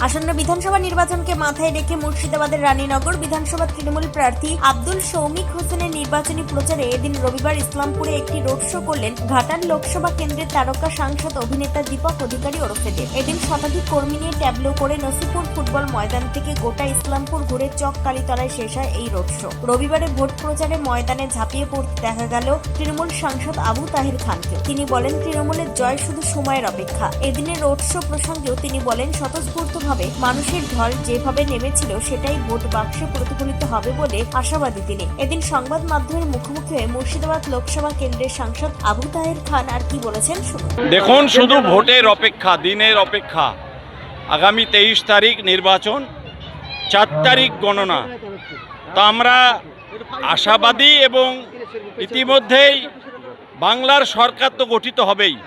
আসন্ন বিধানসভা নির্বাচনকে মাথায় রেখে মুর্শিদাবাদের রানীনগর বিধানসভা তৃণমূল প্রার্থী আব্দুল শৌমিক হোসেনের নির্বাচনী প্রচারে এদিন রবিবার ইসলামপুরে একটি রোড শো করলেন ঘাটাল লোকসভা কেন্দ্রের তারকা সাংসদ অভিনেতা দীপক অধিকারী ওরফে দেব। এদিন শতাধিক কর্মী নিয়ে ট্যাবলো করে নসিপুর ফুটবল ময়দান থেকে গোটা ইসলামপুর ঘুরে চক কালীতলায় শেষ হয় এই রোড শো। রবিবারে ভোট প্রচারে ময়দানে ঝাঁপিয়ে পড়তে দেখা গেল তৃণমূল সাংসদ আবু তাহের খানকে। তিনি বলেন, তৃণমূলের জয় শুধু সময়ের অপেক্ষা। এদিনের রোড শো প্রসঙ্গেও তিনি বলেন, স্বতঃস্ফূর্তভাবে মানুষের ঢল যেভাবে নেমেছিল সেটাই ভোট বাক্সে প্রতিফলিত হবে বলে আশাবাদী তিনি। এদিন সংবাদ মাধ্যমের মুখোমুখি হয়ে মুর্শিদাবাদ লোকসভা কেন্দ্রের সাংসদ আবু তাহের খান আর কি বলেছেন শুনুন। দেখুন, শুধু ভোটের অপেক্ষা, দিনের অপেক্ষা। আগামী 23 তারিখ নির্বাচন, 4 তারিখ গণনা। তা আমরা আশাবাদী এবং ইতিমধ্যেই বাংলার সরকার তো গঠিত হবেই।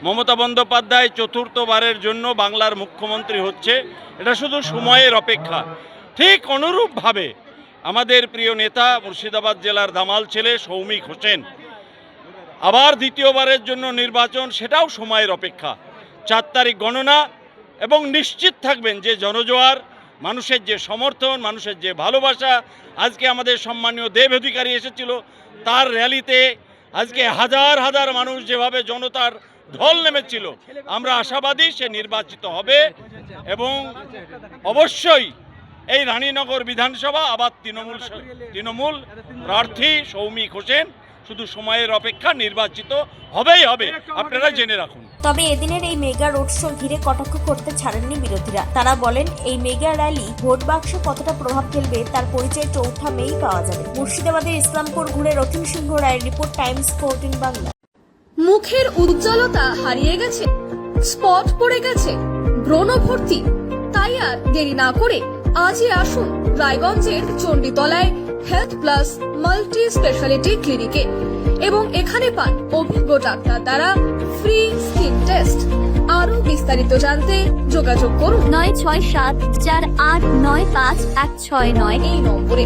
মমতা বন্দ্যোপাধ্যায় চতুর্থবারের জন্য বাংলার মুখ্যমন্ত্রী হচ্ছে, এটা শুধু সময়ের অপেক্ষা। ঠিক অনুরূপভাবে আমাদের প্রিয় নেতা মুর্শিদাবাদ জেলার দামাল ছেলে শৌমিক হোসেন আবার দ্বিতীয়বারের জন্য নির্বাচন, সেটাও সময়ের অপেক্ষা। 4 তারিখ গণনা এবং নিশ্চিত থাকবেন যে জনজোয়ার, মানুষের যে সমর্থন, মানুষের যে ভালোবাসা, আজকে আমাদের সম্মানীয় দেব অধিকারী এসেছিল তার র্যালিতে আজকে হাজার হাজার মানুষ যেভাবে জনতার ঢল নেমেছিল, আমরা আশাবাদী সে নির্বাচিত হবে এবং অবশ্যই এই রানীনগর বিধানসভা আবার তৃণমূল প্রার্থী শৌমিক হোসেন শুধু সময়ের অপেক্ষা, নির্বাচিত হবেই হবে, আপনারা জেনে রাখুন। তবে এদিনের এই মেগা রোড শো ঘিরে কটাক্ষ করতে ছাড়েননি বিরোধীরা। তারা বলেন, এই মেগা র্যালি ভোট বাক্সে কতটা প্রভাব ফেলবে তার পরিচয় 4 মেই পাওয়া যাবে। মুর্শিদাবাদের ইসলামপুর ঘুরে রতিন সিংহ রায়ের রিপোর্ট, টাইমস 14 বাংলা। মুখের উজ্জ্বলতা হারিয়ে গেছে, স্পট পড়ে গেছে, ব্রণ ভর্তি, তাই আর দেরি না করে আজই আসুন রায়গঞ্জের চণ্ডীতলায় হেলথ প্লাস মাল্টি স্পেশালিটি ক্লিনিকে এবং এখানে পান অভিজ্ঞ ডাক্তার দ্বারা ফ্রি স্কিন টেস্ট। আরো বিস্তারিত জানতে যোগাযোগ করুন 96748956169 এই নম্বরে।